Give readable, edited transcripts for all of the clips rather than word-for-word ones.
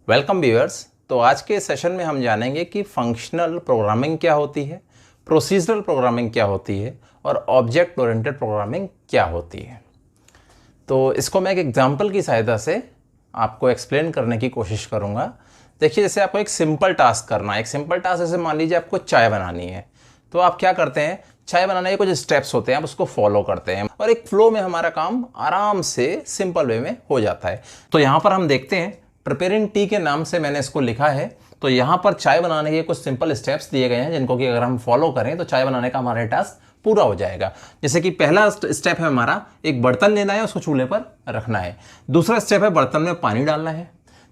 Welcome viewers. तो आज के सेशन में हम जानेंगे कि फंक्शनल प्रोग्रामिंग क्या होती है, प्रोसीजरल प्रोग्रामिंग क्या होती है और ऑब्जेक्ट ओरिएंटेड प्रोग्रामिंग क्या होती है। तो इसको मैं एक एग्जांपल की सहायता से आपको एक्सप्लेन करने की कोशिश करूंगा। देखिए, जैसे आपको एक सिंपल टास्क करना है, एक सिंपल टास्क जैसे मान लीजिए आपको चाय बनानी है, तो आप क्या करते हैं, चाय बनाने के कुछ स्टेप्स होते हैं, आप उसको फॉलो करते हैं और एक फ्लो में हमारा काम आराम से सिंपल वे में हो जाता है। तो यहाँ पर हम देखते हैं, प्रिपेयरिंग टी के नाम से मैंने इसको लिखा है। तो यहाँ पर चाय बनाने के कुछ सिंपल स्टेप्स दिए गए हैं जिनको कि अगर हम फॉलो करें तो चाय बनाने का हमारा टास्क पूरा हो जाएगा। जैसे कि पहला स्टेप है हमारा, एक बर्तन लेना है, उसको चूल्हे पर रखना है। दूसरा स्टेप है बर्तन में पानी डालना है।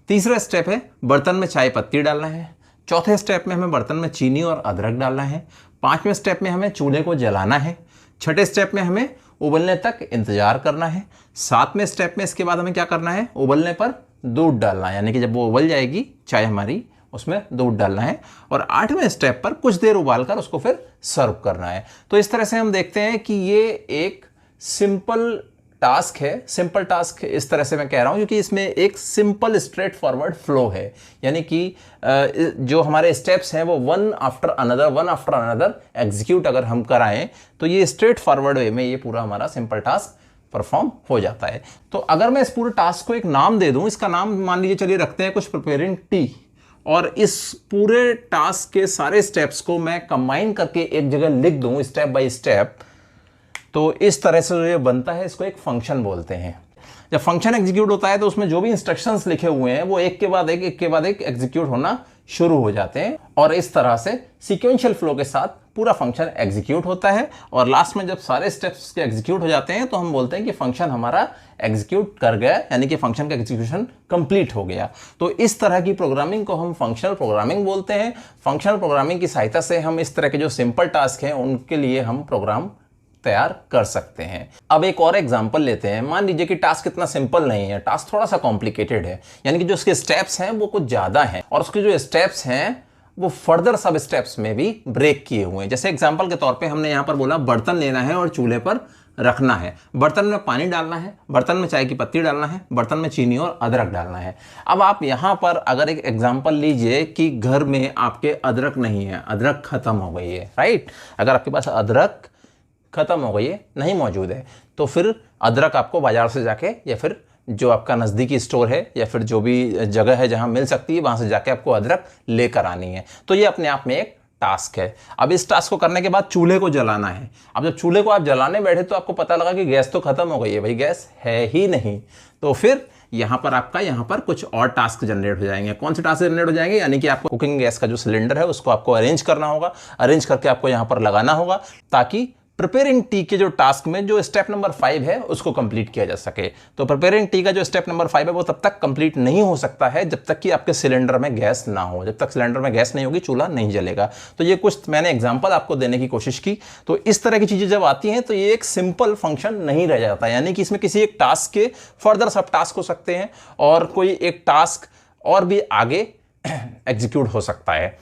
तीसरा स्टेप है बर्तन में चाय पत्ती डालना है। चौथे स्टेप में हमें बर्तन में चीनी और अदरक डालना है। पांचवें स्टेप में हमें चूल्हे को जलाना है। छठे स्टेप में हमें उबलने तक इंतजार करना है। सातवें स्टेप में इसके बाद हमें क्या करना है, उबलने पर दूध डालना है, यानी कि जब वो उबल जाएगी चाय हमारी, उसमें दूध डालना है। और आठवें स्टेप पर कुछ देर उबालकर उसको फिर सर्व करना है। तो इस तरह से हम देखते हैं कि ये एक सिंपल टास्क है। सिंपल टास्क इस तरह से मैं कह रहा हूं क्योंकि इसमें एक सिंपल स्ट्रेट फॉरवर्ड फ्लो है, यानी कि जो हमारे स्टेप्स हैं वो वन आफ्टर अनदर एग्जीक्यूट अगर हम कराएं तो ये स्ट्रेट फॉरवर्ड वे में ये पूरा हमारा सिंपल टास्क परफॉर्म हो जाता है। तो अगर मैं इस पूरे टास्क को एक नाम दे दूं, इसका नाम मान लीजिए चलिए रखते हैं कुछ प्रिपेयरिंग टी, और इस पूरे टास्क के सारे स्टेप्स को मैं कंबाइन करके एक जगह लिख दूं स्टेप बाय स्टेप, तो इस तरह से जो ये बनता है इसको एक फंक्शन बोलते हैं। जब फंक्शन एग्जीक्यूट होता है तो उसमें जो भी इंस्ट्रक्शंस लिखे हुए हैं वो एक के बाद एक एग्जीक्यूट होना शुरू हो जाते हैं और इस तरह से सीक्वेंशियल फ्लो के साथ पूरा फंक्शन एग्जीक्यूट होता है। और लास्ट में जब सारे स्टेप्स के एग्जीक्यूट हो जाते हैं तो हम बोलते हैं कि फंक्शन हमारा एग्जीक्यूट कर गया, यानी कि फंक्शन का एग्जीक्यूशन कंप्लीट हो गया। तो इस तरह की प्रोग्रामिंग को हम फंक्शनल प्रोग्रामिंग बोलते हैं। फंक्शनल प्रोग्रामिंग की सहायता से हम इस तरह के जो सिंपल टास्क हैं उनके लिए हम प्रोग्राम तैयार कर सकते हैं। अब एक और एग्जांपल लेते हैं। मान लीजिए कि टास्क इतना सिंपल नहीं है, टास्क थोड़ा सा कॉम्प्लिकेटेड है, यानी कि जो उसके स्टेप्स हैं वो कुछ ज्यादा हैं और उसके जो स्टेप्स हैं वो फर्दर सब स्टेप्स में भी ब्रेक किए हुए हैं। जैसे एग्जांपल के तौर पे हमने यहां पर बोला बर्तन लेना है और चूल्हे पर रखना है, बर्तन में पानी डालना है, बर्तन में चाय की पत्ती डालना है, बर्तन में चीनी और अदरक डालना है। अब आप यहां पर अगर एक एग्जांपल लीजिए कि घर में आपके अदरक नहीं है, अदरक खत्म हो गई है, राइट। अगर आपके पास अदरक खत्म हो गई है, नहीं मौजूद है, तो फिर अदरक आपको बाजार से जाके या फिर जो आपका नज़दीकी स्टोर है या फिर जो भी जगह है जहां मिल सकती है वहां से जाके आपको अदरक लेकर आनी है। तो ये अपने आप में एक टास्क है। अब इस टास्क को करने के बाद चूल्हे को जलाना है। अब जब चूल्हे को आप जलाने बैठे तो आपको पता लगा कि गैस तो खत्म हो गई है, भाई गैस है ही नहीं। तो फिर यहां पर कुछ और टास्क जनरेट हो जाएंगे। कौन से टास्क जनरेट हो जाएंगे, यानी कि आपको कुकिंग गैस का जो सिलेंडर है उसको आपको अरेंज करना होगा, अरेंज करके आपको यहां पर लगाना होगा ताकि प्रिपेयरिंग टी के जो टास्क में जो स्टेप नंबर 5 है उसको कंप्लीट किया जा सके। तो प्रिपेयरिंग टी का जो स्टेप नंबर 5 है वो तब तक कंप्लीट नहीं हो सकता है जब तक कि आपके सिलेंडर में गैस ना हो। जब तक सिलेंडर में गैस नहीं होगी चूल्हा नहीं जलेगा। तो ये कुछ मैंने एग्जांपल आपको देने की कोशिश की। तो इस तरह की चीजें जब आती हैं तो ये एक सिंपल फंक्शन नहीं रह जाता, यानी कि इसमें किसी एक टास्क के फर्दर सब टास्क हो सकते हैं और कोई एक टास्क और भी आगे एग्जीक्यूट हो सकता है।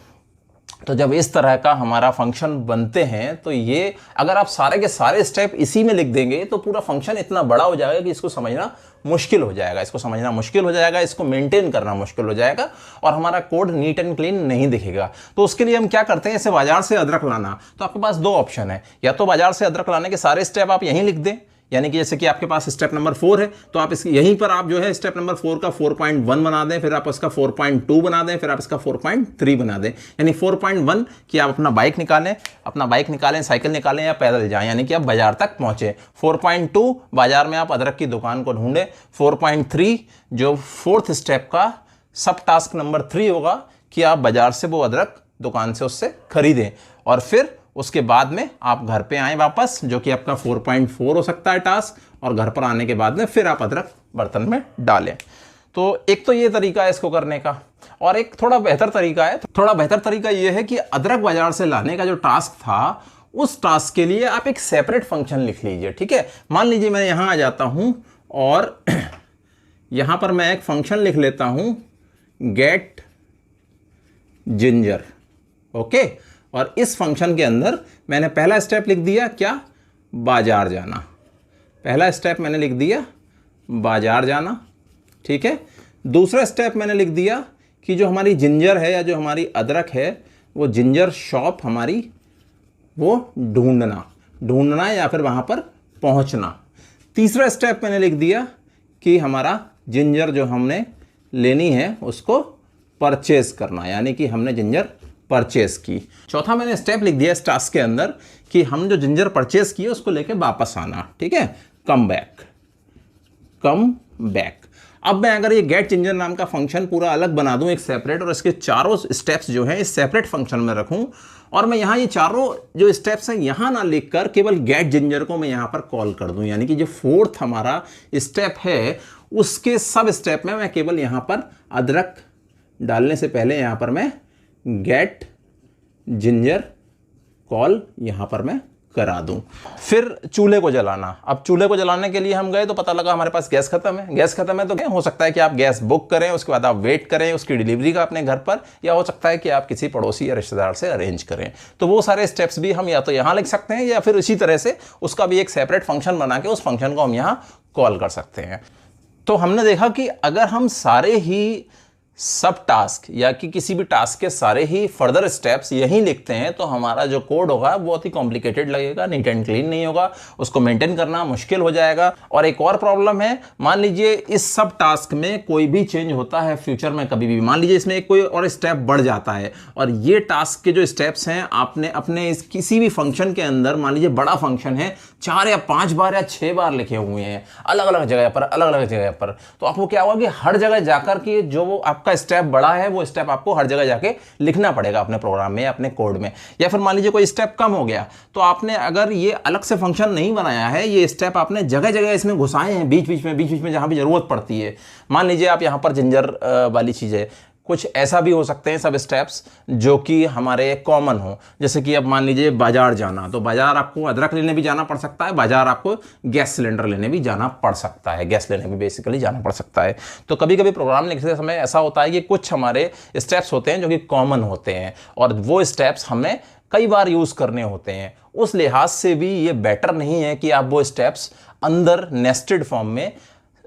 तो जब इस तरह का हमारा फंक्शन बनते हैं तो ये अगर आप सारे के सारे स्टेप इसी में लिख देंगे तो पूरा फंक्शन इतना बड़ा हो जाएगा कि इसको समझना मुश्किल हो जाएगा, इसको मेंटेन करना मुश्किल हो जाएगा और हमारा कोड नीट एंड क्लीन नहीं दिखेगा। तो उसके लिए हम क्या करते हैं, इसे बाजार से अदरक लाना। तो आपके पास दो ऑप्शन है, या तो बाजार से अदरक लाने के सारे स्टेप आप यहीं लिख दें, यानी कि जैसे कि आपके पास स्टेप नंबर 4 है तो आप यहीं पर आप जो है स्टेप नंबर 4 का 4.1 बना दें, फिर आप उसका 4.2 बना दें, फिर आप इसका 4.3 बना दें। यानी 4.1 कि आप अपना बाइक निकालें, साइकिल निकालें या पैदल जाएं, यानी कि आप बाजार तक पहुंचे। 4.2 बाजार में आप अदरक की दुकान को ढूंढें। 4.3 जो फोर्थ स्टेप का सब टास्क नंबर 3 होगा कि आप बाजार से वो अदरक दुकान से उससे खरीदें और फिर उसके बाद में आप घर पे आए वापस, जो कि आपका 4.4 हो सकता है टास्क, और घर पर आने के बाद में फिर आप अदरक बर्तन में डालें। तो एक तो ये तरीका है इसको करने का, और एक थोड़ा बेहतर तरीका ये है कि अदरक बाजार से लाने का जो टास्क था उस टास्क के लिए आप एक सेपरेट फंक्शन लिख लीजिए। ठीक है, मान लीजिए मैं यहां आ जाता हूं और यहां पर मैं एक फंक्शन लिख लेता हूं गेट जिंजर। ओके, और इस फंक्शन के अंदर मैंने पहला स्टेप लिख दिया क्या, बाजार जाना। पहला स्टेप मैंने लिख दिया बाजार जाना, ठीक है। दूसरा स्टेप मैंने लिख दिया कि जो हमारी जिंजर है या जो हमारी अदरक है वो जिंजर शॉप हमारी वो ढूंढना या फिर वहाँ पर पहुँचना। तीसरा स्टेप मैंने लिख दिया कि हमारा जिंजर जो हमने लेनी है उसको परचेज करना, यानी कि हमने जिंजर परचेज की। चौथा मैंने स्टेप लिख दिया इस टास्क के अंदर कि हम जो जिंजर परचेज किए उसको लेके वापस आना, ठीक है, कम बैक। अब मैं अगर ये गेट जिंजर नाम का फंक्शन पूरा अलग बना दूं एक सेपरेट, और इसके चारों स्टेप्स जो हैं इस सेपरेट फंक्शन में रखूं, और मैं यहाँ ये चारों जो स्टेप्स हैं यहाँ ना लिखकर केवल गेट जिंजर को मैं यहाँ पर कॉल कर दूं, यानी कि जो फोर्थ हमारा स्टेप है उसके सब स्टेप में मैं केवल यहाँ पर अदरक डालने से पहले यहाँ पर मैं गेट जिंजर कॉल यहाँ पर मैं करा दूं। फिर चूल्हे को जलाना। अब चूल्हे को जलाने के लिए हम गए तो पता लगा हमारे पास गैस खत्म है। गैस खत्म है तो क्या हो सकता है कि आप गैस बुक करें, उसके बाद आप वेट करें उसकी डिलीवरी का अपने घर पर, या हो सकता है कि आप किसी पड़ोसी या रिश्तेदार से अरेंज करें। तो वो सारे स्टेप्स भी हम या तो यहाँ लिख सकते हैं या फिर इसी तरह से उसका भी एक सेपरेट फंक्शन बना के उस फंक्शन को हम यहाँ कॉल कर सकते हैं। तो हमने देखा कि अगर हम सारे ही सब टास्क या कि किसी भी टास्क के सारे ही फर्दर स्टेप्स यहीं लिखते हैं तो हमारा जो कोड होगा वो बहुत ही कॉम्प्लिकेटेड लगेगा, नीट एंड क्लीन नहीं होगा, उसको मेंटेन करना मुश्किल हो जाएगा। और एक और प्रॉब्लम है, मान लीजिए इस सब टास्क में कोई भी चेंज होता है फ्यूचर में कभी भी, मान लीजिए इसमें एक कोई और स्टेप बढ़ जाता है और ये टास्क के जो स्टेप्स हैं आपने अपने इस किसी भी फंक्शन के अंदर, मान लीजिए बड़ा फंक्शन है 4 या 5 बार या 6 बार लिखे हुए हैं अलग अलग जगह पर, तो आपको क्या होगा कि हर जगह जाकर के जो वो आपका स्टेप बड़ा है वो स्टेप आपको हर जगह जाके लिखना पड़ेगा अपने प्रोग्राम में, अपने कोड में। या फिर मान लीजिए कोई स्टेप कम हो गया तो आपने अगर ये अलग से फंक्शन नहीं बनाया है, ये स्टेप आपने जगह जगह इसमें घुसाए हैं बीच बीच में जहां भी जरूरत पड़ती है। मान लीजिए आप यहां पर जिंजर वाली चीजें, कुछ ऐसा भी हो सकते हैं सब स्टेप्स जो कि हमारे कॉमन हो, जैसे कि अब मान लीजिए बाजार जाना, तो बाजार आपको अदरक लेने भी जाना पड़ सकता है, बाजार आपको गैस सिलेंडर लेने भी जाना पड़ सकता है, गैस लेने भी बेसिकली जाना पड़ सकता है। तो कभी कभी प्रोग्राम लिखते समय ऐसा होता है कि कुछ हमारे स्टेप्स होते हैं जो कि कॉमन होते हैं और वो स्टेप्स हमें कई बार यूज करने होते हैं। उस लिहाज से भी ये बेटर नहीं है कि आप वो स्टेप्स अंदर नेस्टेड फॉर्म में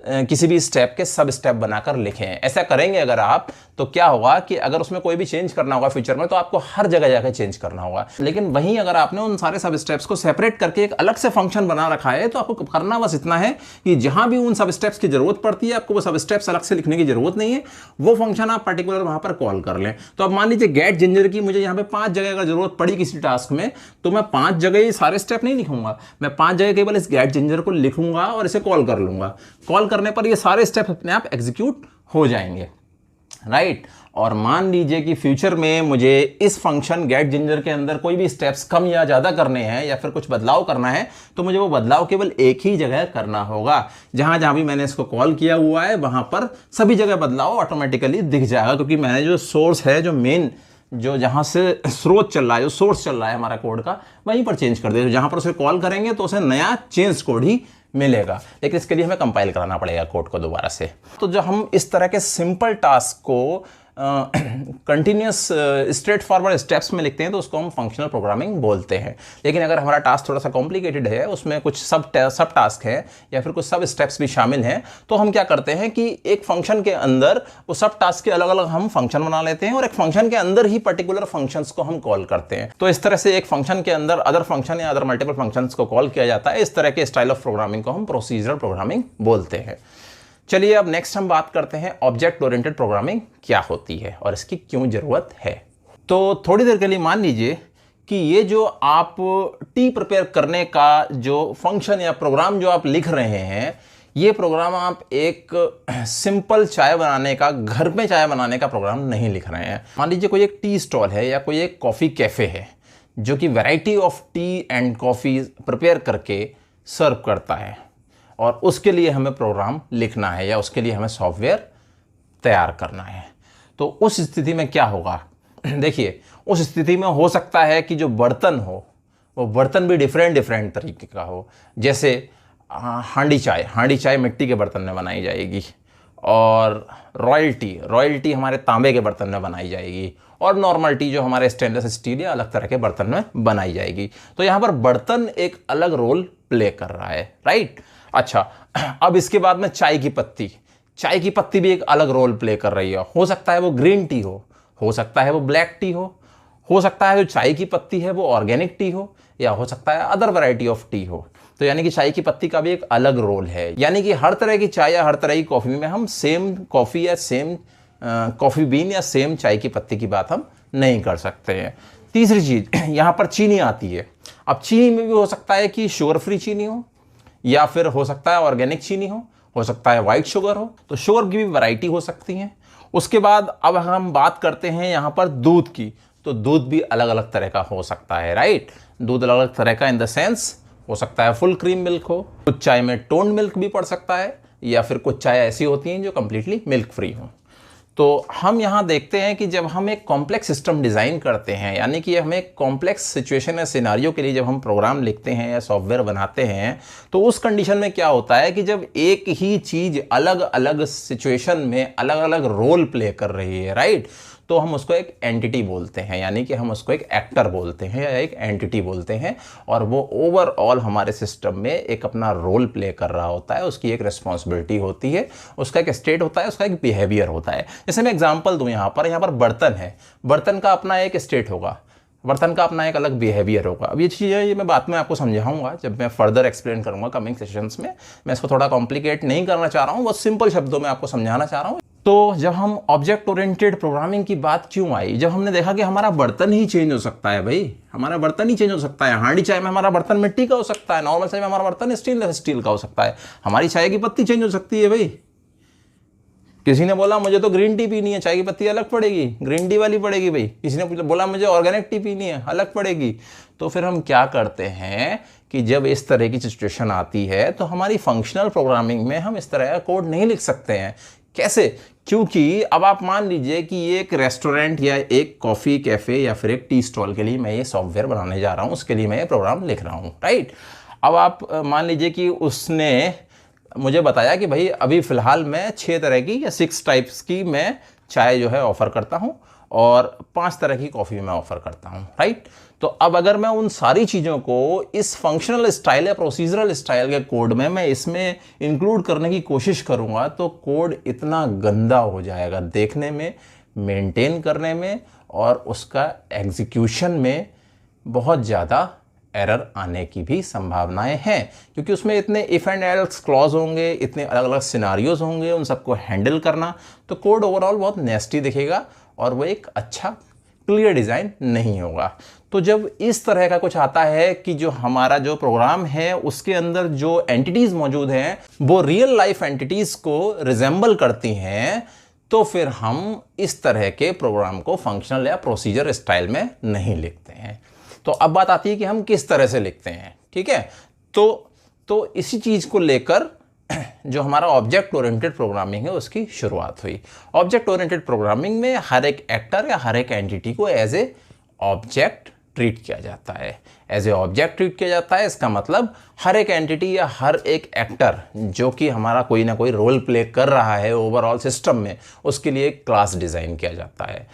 किसी भी स्टेप के सब स्टेप बनाकर लिखें। ऐसा करेंगे अगर आप तो क्या होगा कि अगर उसमें कोई भी चेंज करना होगा फ्यूचर में तो आपको हर जगह जाकर चेंज करना होगा। लेकिन वहीं अगर आपने उन सारे सब स्टेप्स को सेपरेट करके एक अलग से फंक्शन बना रखा है तो आपको करना बस इतना है कि जहां भी उन सब स्टेप्स की जरूरत पड़ती है आपको वो सब स्टेप्स अलग से लिखने की जरूरत नहीं है, वो फंक्शन आप पर्टिकुलर वहां पर कॉल कर लें। तो अब मान लीजिए गेट जिंजर की मुझे यहाँ पे 5 जगह का जरूरत पड़ी किसी टास्क में, तो मैं 5 जगह ये सारे स्टेप नहीं लिखूंगा, मैं 5 जगह केवल इस गेट जिंजर को लिखूंगा और इसे कॉल कर लूंगा। कॉल करने पर ये सारे स्टेप अपने आप एग्जीक्यूट हो जाएंगे, राइट। और मान लीजिए कि फ्यूचर में मुझे इस फंक्शन गेट जिंजर के अंदर कोई भी स्टेप्स कम या ज्यादा करने हैं या फिर कुछ बदलाव करना है तो मुझे वो बदलाव केवल एक ही जगह करना होगा। जहां जहां भी मैंने इसको कॉल किया हुआ है वहां पर सभी जगह बदलाव ऑटोमेटिकली दिख जाएगा, क्योंकि मैंने जो सोर्स है, जो मेन जो जहां से स्रोत चल रहा है, जो सोर्स चल रहा है हमारा कोड का, वहीं पर चेंज कर दे। जहां पर उसे कॉल करेंगे तो उसे नया चेंज कोड ही मिलेगा, लेकिन इसके लिए हमें कंपाइल कराना पड़ेगा कोड को दोबारा से। तो जब हम इस तरह के सिंपल टास्क को कंटिन्यूस स्ट्रेट फॉरवर्ड स्टेप्स में लिखते हैं तो उसको हम फंक्शनल प्रोग्रामिंग बोलते हैं। लेकिन अगर हमारा टास्क थोड़ा सा कॉम्प्लिकेटेड है, उसमें कुछ सब टास्क है या फिर कुछ सब स्टेप्स भी शामिल हैं, तो हम क्या करते हैं कि एक फंक्शन के अंदर वो सब टास्क के अलग अलग हम फंक्शन बना लेते हैं और एक फंक्शन के अंदर ही पर्टिकुलर फंक्शंस को हम कॉल करते हैं। तो इस तरह से एक फंक्शन के अंदर अदर फंक्शन या अदर मल्टीपल फंक्शंस को कॉल किया जाता है। इस तरह के स्टाइल ऑफ प्रोग्रामिंग को हम प्रोसीजरल प्रोग्रामिंग बोलते हैं। चलिए अब नेक्स्ट हम बात करते हैं ऑब्जेक्ट ओरिएंटेड प्रोग्रामिंग क्या होती है और इसकी क्यों जरूरत है। तो थोड़ी देर के लिए मान लीजिए कि ये जो आप टी प्रिपेयर करने का जो फंक्शन या प्रोग्राम जो आप लिख रहे हैं, ये प्रोग्राम आप एक सिंपल चाय बनाने का, घर में चाय बनाने का प्रोग्राम नहीं लिख रहे हैं। मान लीजिए कोई एक टी स्टॉल है या कोई एक कॉफ़ी कैफ़े है जो कि variety of T and coffee prepare करके सर्व करता है और उसके लिए हमें प्रोग्राम लिखना है या उसके लिए हमें सॉफ्टवेयर तैयार करना है। तो उस स्थिति में क्या होगा, देखिए उस स्थिति में हो सकता है कि जो बर्तन हो वो बर्तन भी डिफरेंट तरीके का हो। जैसे हांडी चाय मिट्टी के बर्तन में बनाई जाएगी और रॉयल्टी हमारे तांबे के बर्तन में बनाई जाएगी और नॉर्मल टी जो हमारे स्टेनलेस स्टील या अलग तरह के बर्तन में बनाई जाएगी। तो यहाँ पर बर्तन एक अलग रोल प्ले कर रहा है, राइट। अच्छा, अब इसके बाद में चाय चाय की पत्ती भी एक अलग रोल प्ले कर रही है। हो सकता है वो ग्रीन टी हो सकता है वो ब्लैक टी हो सकता है जो चाय की पत्ती है वो ऑर्गेनिक टी हो, या हो सकता है अदर वैरायटी ऑफ टी हो। तो यानी कि चाय की पत्ती का भी एक अलग रोल है। यानी कि हर तरह की चाय या हर तरह की कॉफ़ी में हम सेम कॉफ़ी या सेम कॉफ़ी बीन या सेम चाय की पत्ती की बात हम नहीं कर सकते हैं। तीसरी चीज़ यहाँ पर चीनी आती है। अब चीनी में भी हो सकता है कि शुगर फ्री चीनी हो, या फिर हो सकता है ऑर्गेनिक चीनी हो सकता है वाइट शुगर हो। तो शुगर की भी वैरायटी हो सकती है। उसके बाद अब हम बात करते हैं यहाँ पर दूध की, तो दूध भी अलग अलग तरह का हो सकता है, राइट। दूध अलग अलग तरह का इन द सेंस हो सकता है फुल क्रीम मिल्क हो, कुछ चाय में टोन मिल्क भी पड़ सकता है, या फिर कुछ चाय ऐसी होती हैं जो कंप्लीटली मिल्क फ्री हो। तो हम यहाँ देखते हैं कि जब हम एक कॉम्प्लेक्स सिस्टम डिज़ाइन करते हैं, यानी कि हम एक कॉम्प्लेक्स सिचुएशन या सिनारियो के लिए जब हम प्रोग्राम लिखते हैं या सॉफ्टवेयर बनाते हैं, तो उस कंडीशन में क्या होता है कि जब एक ही चीज़ अलग अलग सिचुएशन में अलग अलग रोल प्ले कर रही है, राइट, तो हम उसको एक एंटिटी बोलते हैं, यानी कि हम उसको एक एक्टर बोलते हैं या एक एंटिटी बोलते हैं, और वो ओवरऑल हमारे सिस्टम में एक अपना रोल प्ले कर रहा होता है। उसकी एक रिस्पॉन्सिबिलिटी होती है, उसका एक स्टेट होता है, उसका एक बिहेवियर होता है। जैसे मैं एग्जांपल दूं, यहाँ पर बर्तन है, बर्तन का अपना एक स्टेट होगा, बर्तन का अपना एक अलग बिहेवियर होगा। अब ये चीज़ें ये मैं बाद में आपको समझाऊंगा जब मैं फर्दर एक्सप्लेन करूंगा कमिंग सेशंस में। मैं इसको थोड़ा कॉम्प्लिकेट नहीं करना चाह रहा हूँ, बहुत सिंपल शब्दों में आपको समझाना चाह रहा हूँ। तो जब हम ऑब्जेक्ट ओरिएंटेड प्रोग्रामिंग की बात क्यों आई, जब हमने देखा कि हमारा बर्तन ही चेंज हो सकता है, भाई हमारा बर्तन ही चेंज हो सकता है। हांडी चाय में हमारा बर्तन मिट्टी का हो सकता है, नॉर्मल चाय में हमारा बर्तन स्टील का हो सकता है, हमारी चाय की पत्ती चेंज हो सकती है। भाई किसी ने बोला मुझे तो ग्रीन टी पीनी है, चाय की पत्ती अलग पड़ेगी, ग्रीन टी वाली पड़ेगी। भाई किसी ने बोला मुझे ऑर्गेनिक टी पीनी है, अलग पड़ेगी। तो फिर हम क्या करते हैं कि जब इस तरह की सिचुएशन आती है तो हमारी फंक्शनल प्रोग्रामिंग में हम इस तरह का कोड नहीं लिख सकते हैं। कैसे? क्योंकि अब आप मान लीजिए कि ये एक रेस्टोरेंट या एक कॉफ़ी कैफ़े या फिर एक टी स्टॉल के लिए मैं ये सॉफ्टवेयर बनाने जा रहा हूँ, उसके लिए मैं ये प्रोग्राम लिख रहा हूँ, राइट। अब आप मान लीजिए कि उसने मुझे बताया कि भाई अभी फ़िलहाल मैं 6 तरह की या 6 टाइप्स की मैं चाय जो है ऑफ़र करता हूँ और 5 तरह की कॉफ़ी मैं ऑफ़र करता हूँ, राइट। तो अब अगर मैं उन सारी चीज़ों को इस फंक्शनल स्टाइल या प्रोसीजरल स्टाइल के कोड में मैं इसमें इंक्लूड करने की कोशिश करूँगा तो कोड इतना गंदा हो जाएगा देखने में, मेंटेन करने में, और उसका एग्जीक्यूशन में बहुत ज़्यादा एरर आने की भी संभावनाएं हैं, क्योंकि उसमें इतने इफ़ एंड एल्स क्लॉज होंगे, इतने अलग अलग सिनारियोज होंगे, उन सबको हैंडल करना, तो कोड ओवरऑल बहुत नेस्टी दिखेगा और वो एक अच्छा क्लियर डिज़ाइन नहीं होगा। तो जब इस तरह का कुछ आता है कि जो हमारा जो प्रोग्राम है उसके अंदर जो एंटिटीज़ मौजूद हैं वो रियल लाइफ एंटिटीज़ को रिजेंबल करती हैं, तो फिर हम इस तरह के प्रोग्राम को फंक्शनल या प्रोसीजर स्टाइल में नहीं लिखते हैं। तो अब बात आती है कि हम किस तरह से लिखते हैं, ठीक है। तो इसी चीज़ को लेकर जो हमारा ऑब्जेक्ट ओरिएंटेड प्रोग्रामिंग है उसकी शुरुआत हुई। ऑब्जेक्ट ओरिएंटेड प्रोग्रामिंग में हर एक एक्टर या हर एक एंटिटी को एज ए ऑब्जेक्ट ट्रीट किया जाता है। एज ए ऑब्जेक्ट ट्रीट किया जाता है, इसका मतलब हर एक एंटिटी या हर एक एक्टर जो कि हमारा कोई ना कोई रोल प्ले कर रहा है ओवरऑल सिस्टम में, उसके लिए एक क्लास डिज़ाइन किया जाता है।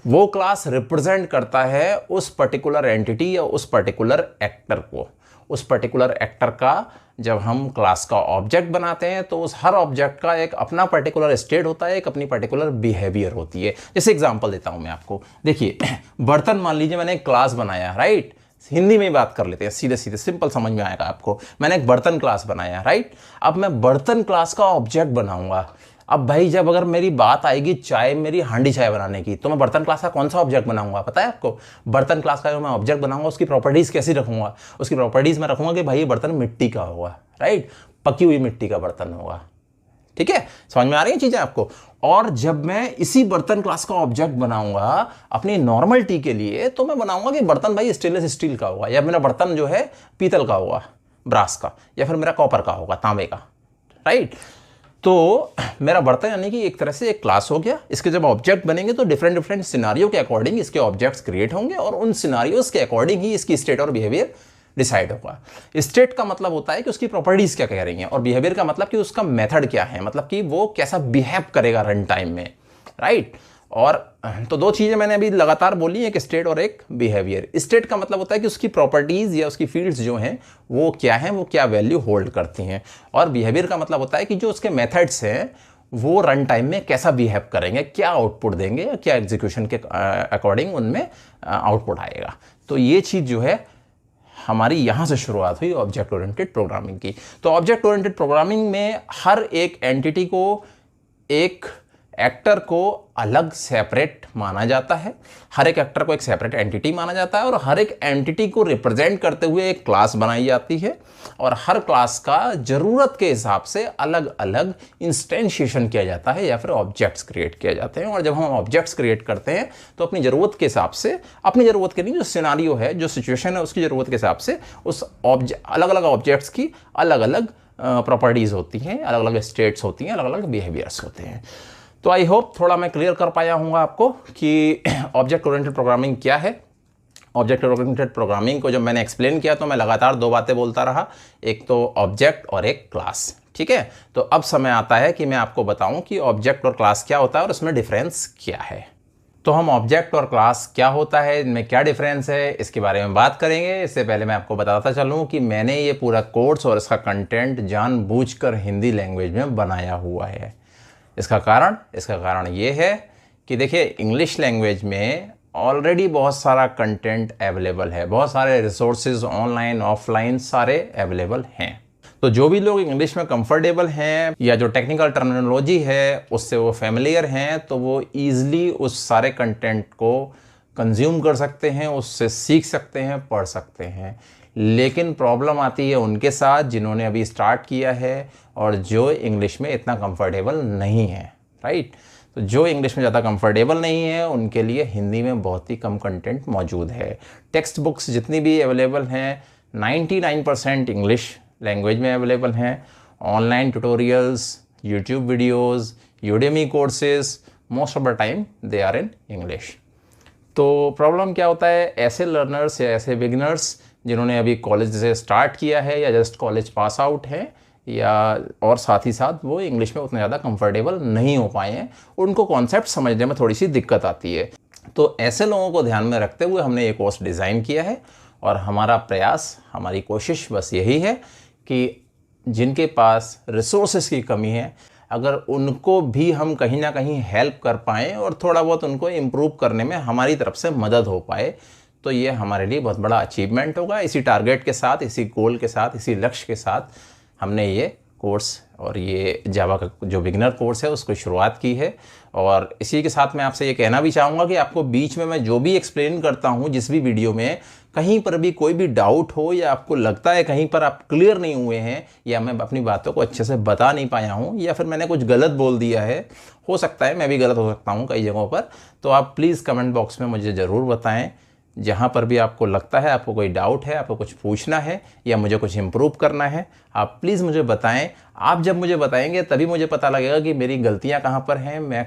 वो क्लास रिप्रेजेंट करता है उस पर्टिकुलर एंटिटी या उस पर्टिकुलर एक्टर को। उस पर्टिकुलर एक्टर का जब हम क्लास का ऑब्जेक्ट बनाते हैं तो उस हर ऑब्जेक्ट का एक अपना पर्टिकुलर स्टेट होता है, एक अपनी पर्टिकुलर बिहेवियर होती है। जैसे एग्जांपल देता हूं मैं आपको, देखिए बर्तन मान लीजिए मैंने एक क्लास बनाया, राइट। हिंदी में ही बात कर लेते हैं, सीधे सीधे सिंपल समझ में आएगा आपको। मैंने एक बर्तन क्लास बनाया, राइट। अब मैं बर्तन क्लास का ऑब्जेक्ट बनाऊंगा। अब भाई जब अगर मेरी बात आएगी चाय, मेरी हांडी चाय बनाने की, तो मैं बर्तन क्लास का कौन सा ऑब्जेक्ट बनाऊंगा पता है आपको? बर्तन क्लास का जो मैं ऑब्जेक्ट बनाऊंगा उसकी प्रॉपर्टीज़ कैसी रखूंगा? उसकी प्रॉपर्टीज़ मैं रखूंगा कि भाई ये बर्तन मिट्टी का होगा, राइट, पकी हुई मिट्टी का बर्तन होगा, ठीक है। समझ में आ रही हैं चीज़ें आपको? और जब मैं इसी बर्तन क्लास का ऑब्जेक्ट बनाऊंगा अपनी नॉर्मल टी के लिए, तो मैं बनाऊंगा कि बर्तन भाई स्टेनलेस स्टील का होगा, या मेरा बर्तन जो है पीतल का होगा, ब्रास का, या फिर मेरा कॉपर का होगा, तांबे का, राइट। तो मेरा बर्तन यानी कि एक तरह से एक क्लास हो गया। इसके जब ऑब्जेक्ट बनेंगे तो डिफरेंट डिफरेंट सिनारियो के अकॉर्डिंग इसके ऑब्जेक्ट्स क्रिएट होंगे, और उन सिनारियोज के अकॉर्डिंग ही इसकी स्टेट और बिहेवियर डिसाइड होगा। स्टेट का मतलब होता है कि उसकी प्रॉपर्टीज क्या कह रही हैं, और बिहेवियर का मतलब कि उसका मेथड क्या है, मतलब कि वो कैसा बिहेव करेगा रन टाइम में, राइट। और तो दो चीज़ें मैंने अभी लगातार बोली, एक स्टेट और एक बिहेवियर। स्टेट का मतलब होता है कि उसकी प्रॉपर्टीज़ या उसकी फील्ड्स जो हैं वो क्या हैं, वो क्या वैल्यू होल्ड करती हैं, और बिहेवियर का मतलब होता है कि जो उसके मेथड्स हैं वो रन टाइम में कैसा बिहेव करेंगे, क्या आउटपुट देंगे, क्या एग्जीक्यूशन के अकॉर्डिंग उनमें आउटपुट आएगा। तो ये चीज़ जो है हमारी यहाँ से शुरुआत हुई ऑब्जेक्ट ओरिएंटेड प्रोग्रामिंग की। तो ऑब्जेक्ट ओरिएंटेड प्रोग्रामिंग में हर एक एंटिटी को, एक एक्टर को अलग सेपरेट माना जाता है, हर एक एक्टर को एक सेपरेट एंटिटी माना जाता है और हर एक एंटिटी को रिप्रेजेंट करते हुए एक क्लास बनाई जाती है और हर क्लास का ज़रूरत के हिसाब से अलग अलग इंस्टेंशिएशन किया जाता है या फिर ऑब्जेक्ट्स क्रिएट किए जाते हैं। और जब हम ऑब्जेक्ट्स क्रिएट करते हैं तो अपनी ज़रूरत के हिसाब से, अपनी ज़रूरत के नहीं, जो सिनारियो है, जो सिचुएशन है, उसकी ज़रूरत के हिसाब से उस अलग अलग ऑब्जेक्ट्स की अलग अलग प्रॉपर्टीज़ होती हैं, अलग अलग स्टेट्स होती हैं, अलग अलग बिहेवियर्स होते हैं। तो आई होप थोड़ा मैं क्लियर कर पाया हूँ आपको कि ऑब्जेक्ट ओरिएंटेड प्रोग्रामिंग क्या है। ऑब्जेक्ट ओरिएंटेड प्रोग्रामिंग को जब मैंने एक्सप्लेन किया तो मैं लगातार दो बातें बोलता रहा, एक तो ऑब्जेक्ट और एक क्लास। ठीक है, तो अब समय आता है कि मैं आपको बताऊं कि ऑब्जेक्ट और क्लास क्या होता है और उसमें डिफरेंस क्या है। तो हम ऑब्जेक्ट और क्लास क्या होता है, इनमें क्या डिफरेंस है, इसके बारे में बात करेंगे। इससे पहले मैं आपको बताता चलूँ कि मैंने ये पूरा कोर्स और इसका कंटेंट जानबूझकर हिंदी लैंग्वेज में बनाया हुआ है। इसका कारण ये है कि देखिए, इंग्लिश लैंग्वेज में ऑलरेडी बहुत सारा कंटेंट अवेलेबल है, बहुत सारे रिसोर्सेज ऑनलाइन ऑफलाइन सारे अवेलेबल हैं। तो जो भी लोग इंग्लिश में कंफर्टेबल हैं या जो टेक्निकल टर्मिनोलॉजी है उससे वो फेमिलियर हैं, तो वो ईजिली उस सारे कंटेंट को कंज्यूम कर सकते हैं, उससे सीख सकते हैं, पढ़ सकते हैं। लेकिन प्रॉब्लम आती है उनके साथ जिन्होंने अभी स्टार्ट किया है और जो इंग्लिश में इतना कंफर्टेबल नहीं है, राइट। तो जो इंग्लिश में ज़्यादा कंफर्टेबल नहीं है उनके लिए हिंदी में बहुत ही कम कंटेंट मौजूद है। टेक्स्ट बुक्स जितनी भी अवेलेबल हैं 99% इंग्लिश लैंग्वेज में अवेलेबल हैं। Online tutorials, YouTube videos, Udemy courses, most of the time they are in English. तो प्रॉब्लम क्या होता है, ऐसे लर्नर्स या ऐसे बिगिनर्स जिन्होंने अभी कॉलेज से स्टार्ट किया है या जस्ट कॉलेज पास आउट है या और साथ ही साथ वो इंग्लिश में उतना ज़्यादा कंफर्टेबल नहीं हो पाए हैं, उनको कॉन्सेप्ट समझने में थोड़ी सी दिक्कत आती है। तो ऐसे लोगों को ध्यान में रखते हुए हमने ये कोर्स डिज़ाइन किया है और हमारा प्रयास, हमारी कोशिश बस यही है कि जिनके पास रिसोर्सेज की कमी है, अगर उनको भी हम कहीं ना कहीं हेल्प कर पाएँ और थोड़ा बहुत उनको इम्प्रूव करने में हमारी तरफ से मदद हो पाए, तो ये हमारे लिए बहुत बड़ा अचीवमेंट होगा। इसी टारगेट के साथ, इसी गोल के साथ, इसी लक्ष्य के साथ हमने ये कोर्स और ये जावा का जो बिगिनर कोर्स है उसको शुरुआत की है। और इसी के साथ मैं आपसे ये कहना भी चाहूँगा कि आपको बीच में मैं जो भी एक्सप्लेन करता हूँ जिस भी वीडियो में, कहीं पर भी कोई भी डाउट हो या आपको लगता है कहीं पर आप क्लियर नहीं हुए हैं या मैं अपनी बातों को अच्छे से बता नहीं पाया हूँ या फिर मैंने कुछ गलत बोल दिया है, हो सकता है मैं भी गलत हो सकता हूँ कई जगहों पर, तो आप प्लीज़ कमेंट बॉक्स में मुझे ज़रूर बताएं। जहाँ पर भी आपको लगता है, आपको कोई डाउट है, आपको कुछ पूछना है या मुझे कुछ इम्प्रूव करना है, आप प्लीज़ मुझे बताएं। आप जब मुझे बताएंगे तभी मुझे पता लगेगा कि मेरी गलतियाँ कहाँ पर हैं, मैं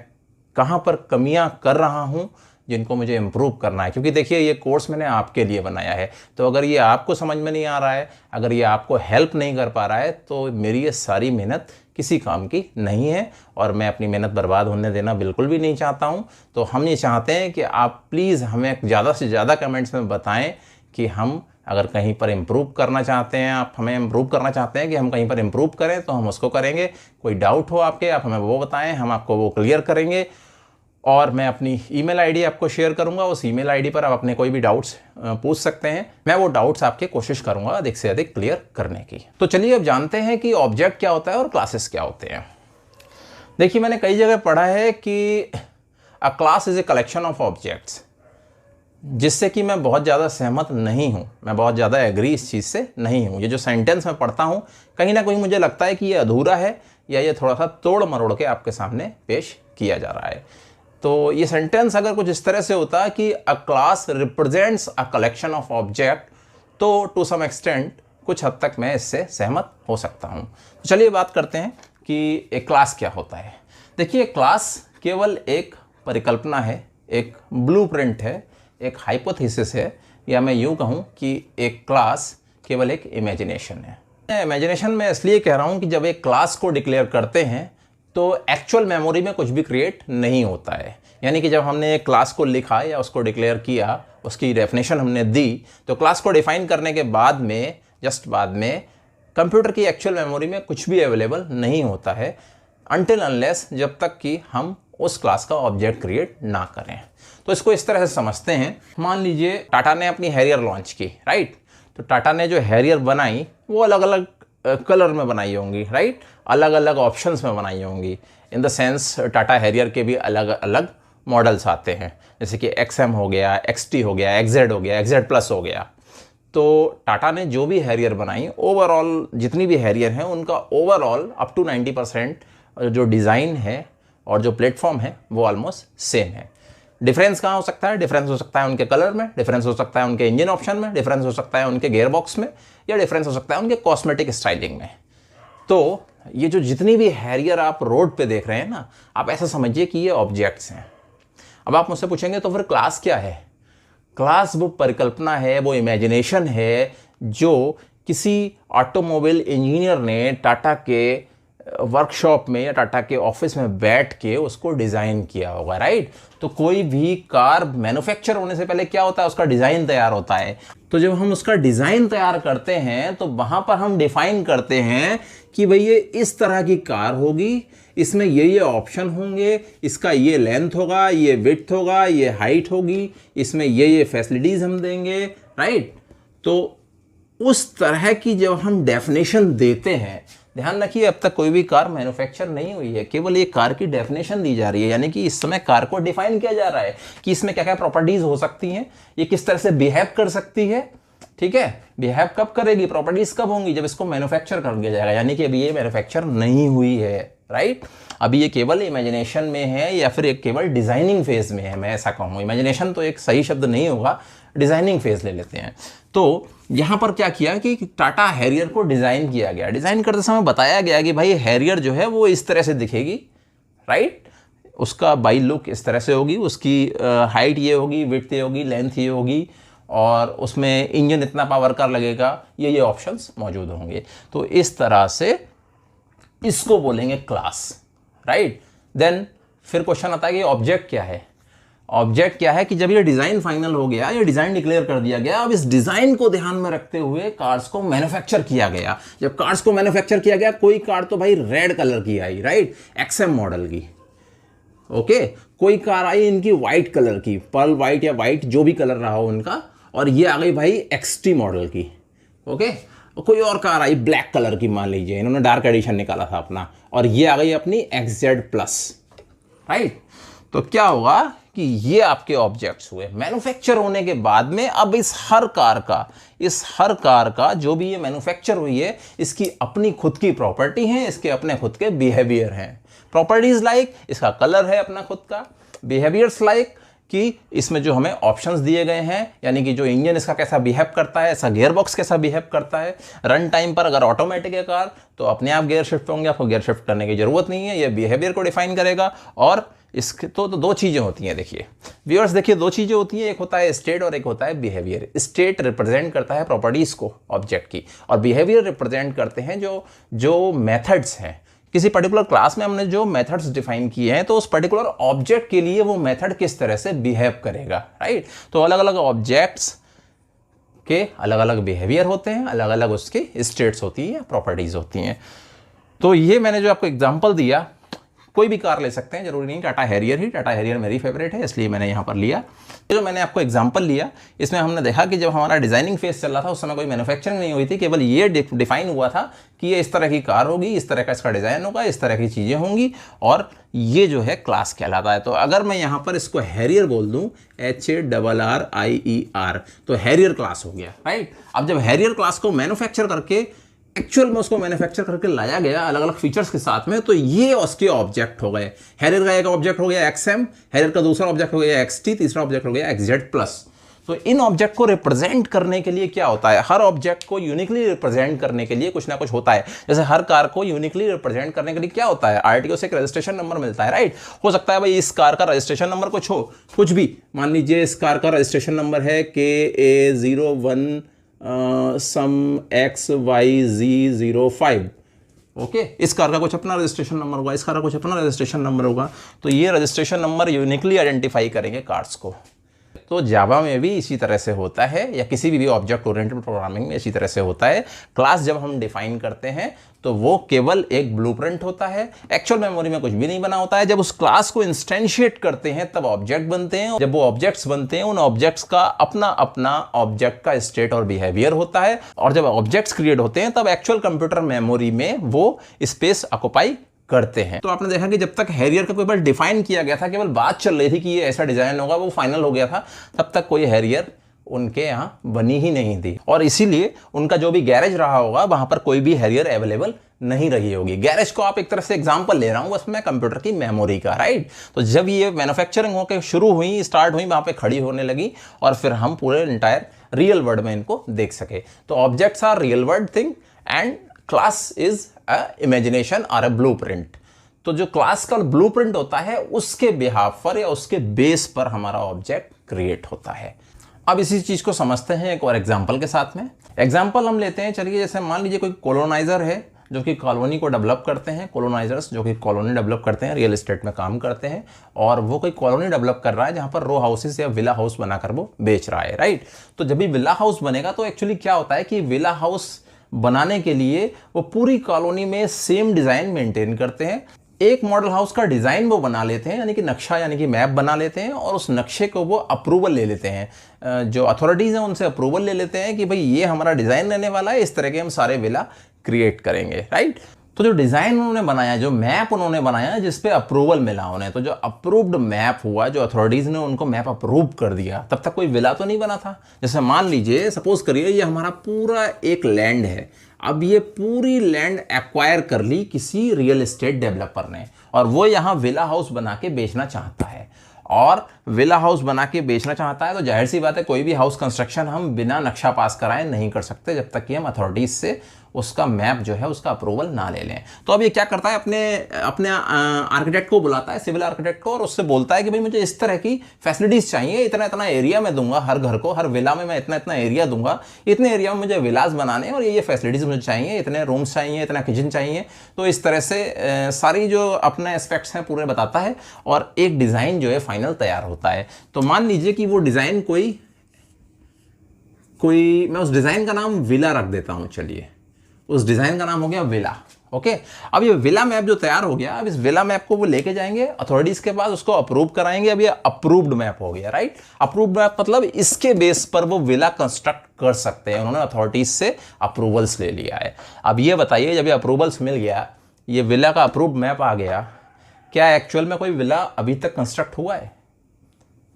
कहाँ पर कमियाँ कर रहा हूँ जिनको मुझे इम्प्रूव करना है। क्योंकि देखिए, ये कोर्स मैंने आपके लिए बनाया है, तो अगर ये आपको समझ में नहीं आ रहा है, अगर ये आपको हेल्प नहीं कर पा रहा है, तो मेरी ये सारी मेहनत किसी काम की नहीं है और मैं अपनी मेहनत बर्बाद होने देना बिल्कुल भी नहीं चाहता हूँ। तो हम ये चाहते हैं कि आप प्लीज़ हमें ज़्यादा से ज़्यादा कमेंट्स में बताएं कि हम अगर कहीं पर इम्प्रूव करना चाहते हैं, आप हमें इम्प्रूव करना चाहते हैं कि हम कहीं पर इम्प्रूव करें, तो हम उसको करेंगे। कोई डाउट हो आपके, आप हमें वो बताएं, हम आपको वो क्लियर करेंगे। और मैं अपनी ईमेल आईडी आपको शेयर करूंगा, उस ईमेल आईडी पर आप अपने कोई भी डाउट्स पूछ सकते हैं। मैं वो डाउट्स आपके कोशिश करूंगा अधिक से अधिक क्लियर करने की। तो चलिए अब जानते हैं कि ऑब्जेक्ट क्या होता है और क्लासेस क्या होते हैं। देखिए, मैंने कई जगह पढ़ा है कि अ class is a collection of objects, जिससे कि मैं बहुत ज़्यादा सहमत नहीं हूँ, मैं बहुत ज़्यादा एग्री इस चीज़ से नहीं हूँ। ये जो सेंटेंस मैं पढ़ता हूँ कहीं ना कहीं मुझे लगता है कि ये अधूरा है या ये थोड़ा सा तोड़ मरोड़ के आपके सामने पेश किया जा रहा है। तो ये सेंटेंस अगर कुछ इस तरह से होता है कि अ class represents a collection of object, तो टू सम एक्सटेंट कुछ हद तक मैं इससे सहमत हो सकता हूँ। तो चलिए बात करते हैं कि एक क्लास क्या होता है। देखिए, क्लास केवल एक परिकल्पना है, एक ब्लूप्रिंट है, एक हाइपोथेसिस है, या मैं यूँ कहूँ कि एक क्लास केवल एक इमेजिनेशन है। इमेजिनेशन में इसलिए कह रहा हूँ कि जब एक क्लास को डिक्लेयर करते हैं तो एक्चुअल मेमोरी में कुछ भी क्रिएट नहीं होता है। यानी कि जब हमने एक क्लास को लिखा या उसको डिक्लेयर किया, उसकी डेफिनेशन हमने दी, तो क्लास को डिफाइन करने के बाद में, जस्ट बाद में, कंप्यूटर की एक्चुअल मेमोरी में कुछ भी अवेलेबल नहीं होता है। अनटिल अनलेस जब तक कि हम उस क्लास का ऑब्जेक्ट क्रिएट ना करें। तो इसको इस तरह से समझते हैं, मान लीजिए टाटा ने अपनी हैरियर लॉन्च की, राइट। तो टाटा ने जो हैरियर बनाई वो अलग अलग कलर में बनाई होंगी, राइट, अलग अलग ऑप्शंस में बनाई होंगी। In the sense Tata Harrier के भी अलग अलग मॉडल्स आते हैं, जैसे कि XM हो गया, XT हो गया, XZ हो गया, XZ प्लस हो गया। तो टाटा ने जो भी हैरियर बनाई, ओवरऑल जितनी भी हैरियर हैं उनका ओवरऑल अप टू 90% जो डिज़ाइन है और जो प्लेटफॉर्म है वो ऑलमोस्ट सेम है। डिफरेंस कहाँ हो सकता है? डिफरेंस हो सकता है उनके कलर में, डिफरेंस हो सकता है उनके इंजन ऑप्शन में, डिफरेंस हो सकता है उनके गियर बॉक्स में, या डिफरेंस हो सकता है उनके कॉस्मेटिक स्टाइलिंग में। तो ये जो जितनी भी हैरियर आप रोड पे देख रहे हैं ना, आप ऐसा समझिए कि ये ऑब्जेक्ट्स हैं। अब आप मुझसे पूछेंगे तो फिर क्लास क्या है? क्लास वो परिकल्पना है, वो इमेजिनेशन है जो किसी ऑटोमोबाइल इंजीनियर ने टाटा के वर्कशॉप में या टाटा के ऑफिस में बैठ के उसको डिज़ाइन किया होगा, राइट। तो कोई भी कार मैन्युफैक्चर होने से पहले क्या होता है? उसका डिज़ाइन तैयार होता है। तो जब हम उसका डिज़ाइन तैयार करते हैं तो वहाँ पर हम डिफाइन करते हैं कि भाई ये इस तरह की कार होगी, इसमें ये ऑप्शन होंगे, इसका ये लेंथ होगा, ये विड्थ होगा, ये हाइट होगी, इसमें ये फैसिलिटीज़ हम देंगे, राइट। तो उस तरह की जब हम डेफिनेशन देते हैं, ध्यान रखिए अब तक कोई भी कार मैन्युफैक्चर नहीं हुई है, केवल ये कार की डेफिनेशन दी जा रही है, यानी कि इस समय कार को डिफाइन किया जा रहा है कि इसमें क्या क्या प्रॉपर्टीज हो सकती हैं, ये किस तरह से बिहेव कर सकती है, ठीक है। बिहेव कब करेगी, प्रॉपर्टीज कब होंगी? जब इसको मैन्युफैक्चर कर दिया जाएगा, यानी कि अभी ये मैन्युफैक्चर नहीं हुई है, राइट। अभी ये केवल इमेजिनेशन में है या फिर एक केवल डिजाइनिंग फेज में है, मैं ऐसा कहूँ। इमेजिनेशन तो एक सही शब्द नहीं होगा, डिजाइनिंग फेज ले लेते हैं। तो यहाँ पर क्या किया कि टाटा हैरियर को डिज़ाइन किया गया। डिज़ाइन करते समय बताया गया कि भाई हैरियर जो है वो इस तरह से दिखेगी, राइट। उसका बाई लुक इस तरह से होगी, उसकी हाइट ये होगी, विड्थ ये होगी, लेंथ ये होगी, और उसमें इंजन इतना पावर का लगेगा, ये ऑप्शंस मौजूद होंगे। तो इस तरह से इसको बोलेंगे क्लास, राइट। देन फिर क्वेश्चन आता है कि ऑब्जेक्ट क्या है? ऑब्जेक्ट क्या है कि जब ये डिज़ाइन फाइनल हो गया, ये डिज़ाइन डिक्लेयर कर दिया गया, अब इस डिज़ाइन को ध्यान में रखते हुए कार्स को मैन्युफैक्चर किया गया। जब कार्स को मैन्युफैक्चर किया गया, कोई कार तो भाई रेड कलर की आई, राइट, XM मॉडल की, ओके। कोई कार आई इनकी वाइट कलर की, पर्ल वाइट या वाइट जो भी कलर रहा हो उनका, और ये आ गई भाई XT मॉडल की, ओके। कोई और कार आई ब्लैक कलर की, मान लीजिए इन्होंने डार्क एडिशन निकाला था अपना, और ये आ गई अपनी XZ प्लस, राइट। तो क्या होगा कि ये आपके ऑब्जेक्ट्स हुए। मैन्युफैक्चर होने के बाद में अब इस हर कार का जो भी ये मैन्युफैक्चर हुई है, इसकी अपनी खुद की प्रॉपर्टी है, इसके अपने खुद के बिहेवियर हैं। प्रॉपर्टीज लाइक इसका कलर है अपना खुद का, बिहेवियर्स लाइक कि इसमें जो हमें ऑप्शंस दिए गए हैं, यानी कि जो इंजन इसका कैसा बिहेव करता है, इसका गियर बॉक्स कैसा बिहेव करता है। रन टाइम पर अगर ऑटोमेटिक है कार तो अपने आप गियर शिफ्ट होंगे, आपको गियर शिफ्ट करने की जरूरत नहीं है, ये बिहेवियर को डिफाइन करेगा। और इसके तो दो चीज़ें होती हैं, देखिए व्यूअर्स, देखिए दो चीज़ें होती हैं, एक होता है स्टेट और एक होता है बिहेवियर। स्टेट रिप्रेजेंट करता है प्रॉपर्टीज़ को ऑब्जेक्ट की, और बिहेवियर रिप्रेजेंट करते हैं जो मेथड्स हैं। किसी पर्टिकुलर क्लास में हमने जो मेथड्स डिफाइन किए हैं, तो उस पर्टिकुलर ऑब्जेक्ट के लिए वो मेथड किस तरह से बिहेव करेगा, राइट। तो अलग अलग ऑब्जेक्ट्स के अलग अलग बिहेवियर होते हैं, अलग अलग उसकी स्टेट्स होती हैं, प्रॉपर्टीज़ होती हैं। तो ये मैंने जो आपको एग्जाम्पल दिया, कोई भी कार ले सकते हैं, जरूरी नहीं टाटा हैरियर ही। टाटा हैरियर मेरी फेवरेट है, इसलिए मैंने यहाँ पर लिया। जो मैंने आपको एग्जांपल लिया, इसमें हमने देखा कि जब हमारा डिज़ाइनिंग फेज चल रहा था उस समय कोई मैन्युफैक्चरिंग नहीं हुई थी, केवल ये डिफाइन हुआ था कि ये इस तरह की कार होगी, इस तरह का इसका डिज़ाइन होगा, इस तरह की चीज़ें होंगी, और ये जो है क्लास कहलाता है। तो अगर मैं यहाँ पर इसको हैरियर बोल दूँ, HARRIER, तो हैरियर क्लास हो गया, राइट। अब जब हैरियर क्लास को मैन्युफैक्चर करके एक्चुअल में उसको मैन्युफैक्चर करके लाया गया अलग अलग फीचर्स के साथ में, तो ये उसके ऑब्जेक्ट हो गए। हैरियर का एक ऑब्जेक्ट हो गया XM, हैरियर का दूसरा ऑब्जेक्ट हो गया XT, तीसरा ऑब्जेक्ट हो गया XZ प्लस। तो इन ऑब्जेक्ट को रिप्रेजेंट करने के लिए क्या होता है, हर ऑब्जेक्ट को यूनिकली रिप्रेजेंट करने के लिए कुछ ना कुछ होता है। जैसे हर कार को यूनिकली रिप्रेजेंट करने के लिए क्या होता है, RTO से एक रजिस्ट्रेशन नंबर मिलता है, राइट। हो सकता है भाई इस कार का रजिस्ट्रेशन नंबर कुछ हो, कुछ भी, मान लीजिए इस कार का रजिस्ट्रेशन नंबर है KA01 सम XYZ05, ओके। इस कार का कुछ अपना रजिस्ट्रेशन नंबर होगा, इस कार का कुछ अपना रजिस्ट्रेशन नंबर होगा। तो ये रजिस्ट्रेशन नंबर यूनिकली आइडेंटिफाई करेंगे कार्स को। तो जावा में भी इसी तरह से होता है, या किसी भी ऑब्जेक्ट ओरिएंटेड प्रोग्रामिंग में इसी तरह से होता है। क्लास जब हम डिफाइन करते हैं तो वो केवल एक ब्लूप्रिंट होता है, एक्चुअल मेमोरी में कुछ भी नहीं बना होता है। जब उस क्लास को इंस्टेंशिएट करते हैं तब ऑब्जेक्ट बनते हैं। जब वो ऑब्जेक्ट्स बनते हैं, उन ऑब्जेक्ट्स का अपना अपना ऑब्जेक्ट का स्टेट और बिहेवियर होता है, और जब ऑब्जेक्ट्स क्रिएट होते हैं तब एक्चुअल कंप्यूटर मेमोरी में वो स्पेस ऑक्युपाई करते हैं। तो आपने देखा कि जब तक हैरियर का केवल डिफाइन किया गया था, केवल बात चल रही थी कि ये ऐसा डिजाइन होगा, वो फाइनल हो गया था, तब तक कोई हैरियर उनके यहाँ बनी ही नहीं थी, और इसीलिए उनका जो भी गैरेज रहा होगा वहां पर कोई भी हैरियर अवेलेबल नहीं रही होगी। गैरेज को आप एक तरह से एग्जांपल ले रहा हूं बस मैं कंप्यूटर की मेमोरी का, राइट। तो जब ये मैन्युफैक्चरिंग होकर शुरू हुई, स्टार्ट हुई, वहां पे खड़ी होने लगी, और फिर हम पूरे इंटायर रियल वर्ल्ड में इनको देख सके। तो objects are real world thing and class is a imagination और अ ब्लूप्रिंट। तो जो क्लास का ब्लूप्रिंट होता है उसके बिहाफ पर या उसके बेस पर हमारा ऑब्जेक्ट क्रिएट होता है। अब इसी चीज को समझते हैं एक और एग्जांपल के साथ में। एग्जांपल हम लेते हैं, चलिए जैसे मान लीजिए कोई कॉलोनाइजर है जो कि कॉलोनी को डेवलप करते हैं, कॉलोनाइजर्स जो कि कॉलोनी डेवलप करते हैं, रियल एस्टेट में काम करते हैं, और वो कोई कॉलोनी डेवलप कर रहा है जहां पर रो हाउसेस या विला हाउस बनाकर वो बेच रहा है, राइट। तो जब भी विला हाउस बनेगा तो एक्चुअली क्या होता है कि विला हाउस बनाने के लिए वो पूरी कॉलोनी में सेम डिजाइन मेंटेन करते हैं। एक मॉडल हाउस का डिजाइन वो बना लेते हैं, यानी कि नक्शा, यानी कि मैप बना लेते हैं, और उस नक्शे को वो अप्रूवल ले लेते हैं, जो अथॉरिटीज हैं उनसे अप्रूवल ले लेते हैं कि भाई ये हमारा डिजाइन रहने वाला है, इस तरह के हम सारे विला क्रिएट करेंगे, राइट। तो जो डिजाइन उन्होंने बनाया, जो मैप उन्होंने बनाया जिस पे अप्रूवल मिला उन्हें, तो जो अप्रूव्ड मैप हुआ, जो अथॉरिटीज ने उनको मैप अप्रूव कर दिया, तब तक कोई विला तो नहीं बना था। जैसे मान लीजिए, सपोज करिए ये हमारा पूरा एक लैंड है, अब ये पूरी लैंड एक्वायर कर ली किसी रियल एस्टेट डेवलपर ने, और वो यहाँ विला हाउस बना के बेचना चाहता है, और विला हाउस बना के बेचना चाहता है, तो जाहिर सी बात है कोई भी हाउस कंस्ट्रक्शन हम बिना नक्शा पास कराए नहीं कर सकते जब तक कि हम अथॉरिटीज से उसका मैप जो है उसका अप्रूवल ना ले लें। तो अब ये क्या करता है, अपने आर्किटेक्ट को बुलाता है, सिविल आर्किटेक्ट को, और उससे बोलता है कि भाई मुझे इस तरह की फैसिलिटीज चाहिए, इतना इतना एरिया मैं दूंगा हर घर को, हर विला में मैं इतना इतना एरिया दूंगा, इतने एरिया में मुझे विलास बनाने, और ये फैसिलिटीज मुझे चाहिए, इतने रूम्स चाहिए, इतना किचन चाहिए। तो इस तरह से सारी जो अपने एस्पेक्ट्स हैं पूरे बताता है, और एक डिज़ाइन जो है फाइनल तैयार होता है। तो मान लीजिए कि वो डिज़ाइन कोई मैं उस डिज़ाइन का नाम विला रख देता हूँ, चलिए उस डिजाइन का नाम हो गया विला, ओके। अब ये विला मैप जो तैयार हो गया, अब इस विला मैप को वो लेके जाएंगे अथॉरिटीज के पास, उसको अप्रूव कराएंगे। अब ये अप्रूव्ड मैप हो गया, राइट। अप्रूव्ड मैप मतलब इसके बेस पर वो विला कंस्ट्रक्ट कर सकते हैं, उन्होंने अथॉरिटीज से अप्रूवल्स ले लिया है। अब ये बताइए, जब ये अप्रूवल्स मिल गया, ये विला का अप्रूव्ड मैप आ गया, क्या एक्चुअल में कोई विला अभी तक कंस्ट्रक्ट हुआ है?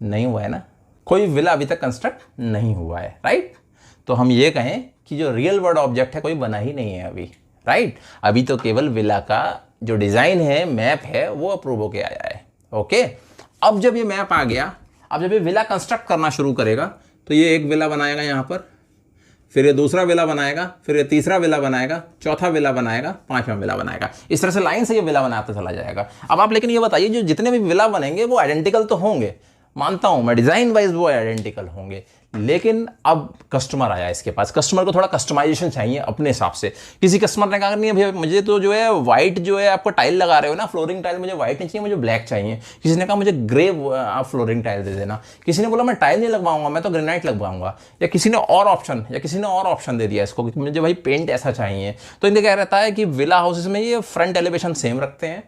नहीं हुआ है ना, कोई विला अभी तक कंस्ट्रक्ट नहीं हुआ है, राइट। तो हम ये कहें कि जो रियल वर्ल्ड ऑब्जेक्ट है कोई बना ही नहीं है अभी, राइट। अभी तो केवल विला का जो डिजाइन है, मैप है, वो अप्रूव होके आया है, ओके। अब जब ये मैप आ गया, अब जब ये विला कंस्ट्रक्ट करना शुरू करेगा, तो ये एक विला बनाएगा यहाँ पर, फिर ये दूसरा विला बनाएगा, फिर ये तीसरा विला बनाएगा, चौथा विला बनाएगा, पांचवा विला बनाएगा, इस तरह से लाइन से ये विला बनाता चला जाएगा। अब आप लेकिन ये बताइए, जो जितने भी विला बनेंगे वो आइडेंटिकल तो होंगे, मानता हूं मैं, डिजाइन वाइज वो आइडेंटिकल होंगे, लेकिन अब कस्टमर आया इसके पास, कस्टमर को थोड़ा कस्टमाइजेशन चाहिए अपने हिसाब से। किसी कस्टमर ने कहा नहीं है भैया मुझे तो जो है वाइट, जो है आपको टाइल लगा रहे हो ना, फ्लोरिंग टाइल, मुझे वाइट नहीं चाहिए, मुझे ब्लैक चाहिए। किसी ने कहा मुझे ग्रे आप फ्लोरिंग टाइल दे देना, किसी ने बोला मैं टाइल नहीं लगवाऊंगा, मैं तो ग्रेनाइट लगवाऊंगा, या किसी ने और ऑप्शन दे दिया इसको कि मुझे भाई पेंट ऐसा चाहिए। तो इनका क्या रहता है कि विला हाउसेस में ये फ्रंट एलिवेशन सेम रखते हैं,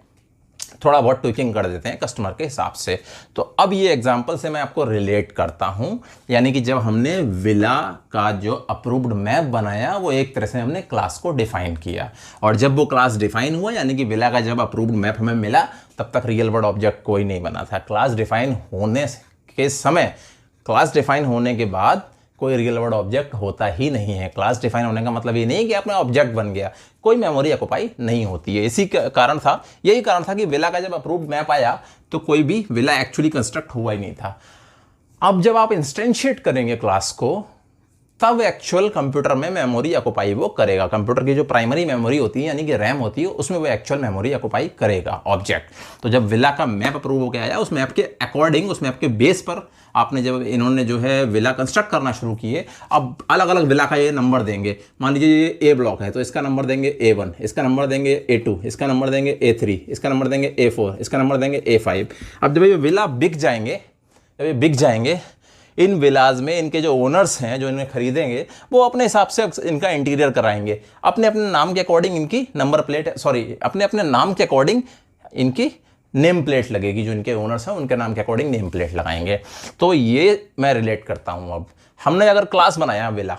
थोड़ा बहुत ट्विकिंग कर देते हैं कस्टमर के हिसाब से। तो अब ये एग्जांपल से मैं आपको रिलेट करता हूं, यानी कि जब हमने विला का जो अप्रूव्ड मैप बनाया, वो एक तरह से हमने क्लास को डिफाइन किया, और जब वो क्लास डिफाइन हुआ, यानी कि विला का जब अप्रूव्ड मैप हमें मिला, तब तक रियल वर्ल्ड ऑब्जेक्ट कोई नहीं बना था। क्लास डिफाइन होने के समय, क्लास डिफाइन होने के बाद कोई रियल वर्ल्ड ऑब्जेक्ट होता ही नहीं है। क्लास डिफाइन होने का मतलब ये नहीं कि अपना ऑब्जेक्ट बन गया, कोई मेमोरी ऑक्युपाई नहीं होती है। यही कारण था कि विला का जब अप्रूव्ड मैप आया तो कोई भी विला एक्चुअली कंस्ट्रक्ट हुआ ही नहीं था। अब जब आप इंस्टेंशिएट करेंगे क्लास को, तब एक्चुअल कंप्यूटर में मेमोरी ऑक्युपाई वो करेगा। कंप्यूटर की जो प्राइमरी मेमोरी होती है, यानी कि रैम होती है, उसमें वो एक्चुअल मेमोरी ऑक्युपाई करेगा ऑब्जेक्ट। तो जब विला का मैप अप्रूव होकर आया, उस मैप के अकॉर्डिंग, उस मैप के बेस पर आपने जब इन्होंने जो है विला कंस्ट्रक्ट करना शुरू किए, अब अलग अलग विला का ये नंबर देंगे। मान लीजिए ये ए ब्लॉक है, तो इसका नंबर देंगे A1, इसका नंबर देंगे A2, इसका नंबर देंगे A3, इसका नंबर देंगे A4, इसका नंबर देंगे A5। अब जब ये विला बिक जाएंगे, इन विलाज में इनके जो ओनर्स हैं जो इन्हें खरीदेंगे वो अपने हिसाब से इनका इंटीरियर कराएंगे, अपने अपने नाम के अकॉर्डिंग इनकी नंबर प्लेट, अपने अपने नाम के अकॉर्डिंग इनकी नेम प्लेट लगेगी, जो इनके ओनर्स हैं उनके नाम के अकॉर्डिंग नेम प्लेट लगाएंगे। तो ये मैं रिलेट करता हूँ। अब हमने अगर क्लास बनाया विला,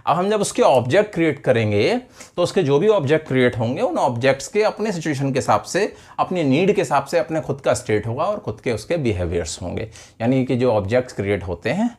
अब हम जब उसके ऑब्जेक्ट क्रिएट करेंगे तो उसके जो भी ऑब्जेक्ट क्रिएट होंगे उन ऑब्जेक्ट्स के अपने सिचुएशन के हिसाब से, अपनी नीड के हिसाब से अपने खुद का स्टेट होगा और खुद के उसके बिहेवियर्स होंगे। यानी कि जो ऑब्जेक्ट्स क्रिएट होते हैं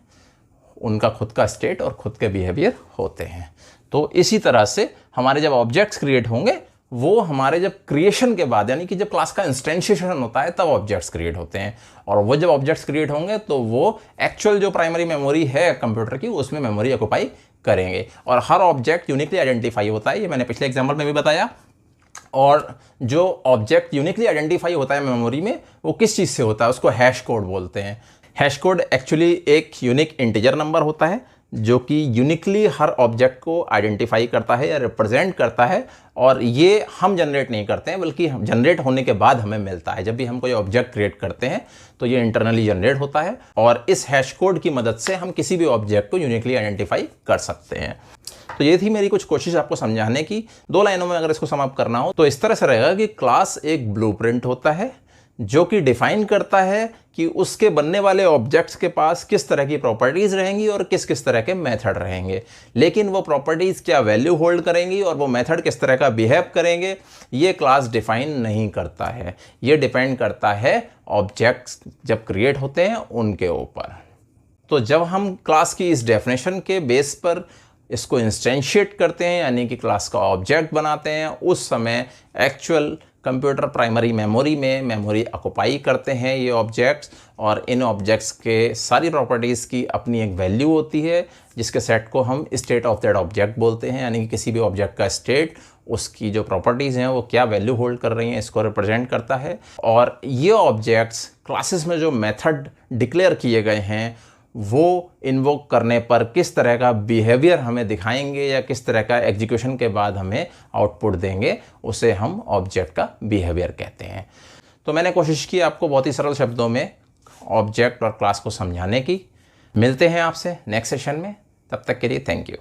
उनका खुद का स्टेट और खुद के बिहेवियर होते हैं। तो इसी तरह से हमारे जब ऑब्जेक्ट्स क्रिएट होंगे वो हमारे जब क्रिएशन के बाद, यानी कि जब क्लास का इंस्टेंशिएशन होता है तब ऑब्जेक्ट्स क्रिएट होते हैं, और वो जब ऑब्जेक्ट्स क्रिएट होंगे तो वो एक्चुअल जो प्राइमरी मेमोरी है कंप्यूटर की उसमें मेमोरी ऑक्युपाई करेंगे। और हर ऑब्जेक्ट यूनिकली आइडेंटिफाई होता है, ये मैंने पिछले एग्जाम्पल में भी बताया। और जो ऑब्जेक्ट यूनिकली आइडेंटिफाई होता है मेमोरी में वो किस चीज़ से होता है, उसको हैश कोड बोलते हैं। हैश कोड एक्चुअली एक यूनिक इंटीजर नंबर होता है जो कि यूनिकली हर ऑब्जेक्ट को आइडेंटिफाई करता है या रिप्रेजेंट करता है, और ये हम जनरेट नहीं करते हैं बल्कि जनरेट होने के बाद हमें मिलता है। जब भी हम कोई ऑब्जेक्ट क्रिएट करते हैं तो ये इंटरनली जनरेट होता है, और इस हैश कोड की मदद से हम किसी भी ऑब्जेक्ट को यूनिकली आइडेंटिफाई कर सकते हैं। तो ये थी मेरी कुछ कोशिश आपको समझाने की। 2 लाइनों में अगर इसको समाप्त करना हो तो इस तरह से रहेगा कि क्लास एक ब्लूप्रिंट होता है जो कि डिफाइन करता है कि उसके बनने वाले ऑब्जेक्ट्स के पास किस तरह की प्रॉपर्टीज़ रहेंगी और किस किस तरह के मेथड रहेंगे। लेकिन वो प्रॉपर्टीज़ क्या वैल्यू होल्ड करेंगी और वो मेथड किस तरह का बिहेव करेंगे ये क्लास डिफाइन नहीं करता है। ये डिपेंड करता है ऑब्जेक्ट्स जब क्रिएट होते हैं उनके ऊपर। तो जब हम क्लास की इस डेफिनेशन के बेस पर इसको इंस्टेंशिएट करते हैं, यानी कि क्लास का ऑब्जेक्ट बनाते हैं, उस समय एक्चुअल कंप्यूटर प्राइमरी मेमोरी में मेमोरी ऑक्युपाई करते हैं ये ऑब्जेक्ट्स, और इन ऑब्जेक्ट्स के सारी प्रॉपर्टीज़ की अपनी एक वैल्यू होती है जिसके सेट को हम स्टेट ऑफ दैट ऑब्जेक्ट बोलते हैं। यानी कि किसी भी ऑब्जेक्ट का स्टेट उसकी जो प्रॉपर्टीज़ हैं वो क्या वैल्यू होल्ड कर रही हैं इसको रिप्रेजेंट करता है। और ये ऑब्जेक्ट्स क्लासेस में जो मेथड डिक्लेयर किए गए हैं वो इन्वोक करने पर किस तरह का बिहेवियर हमें दिखाएंगे या किस तरह का एग्जीक्यूशन के बाद हमें आउटपुट देंगे, उसे हम ऑब्जेक्ट का बिहेवियर कहते हैं। तो मैंने कोशिश की आपको बहुत ही सरल शब्दों में ऑब्जेक्ट और क्लास को समझाने की। मिलते हैं आपसे नेक्स्ट सेशन में, तब तक के लिए थैंक यू।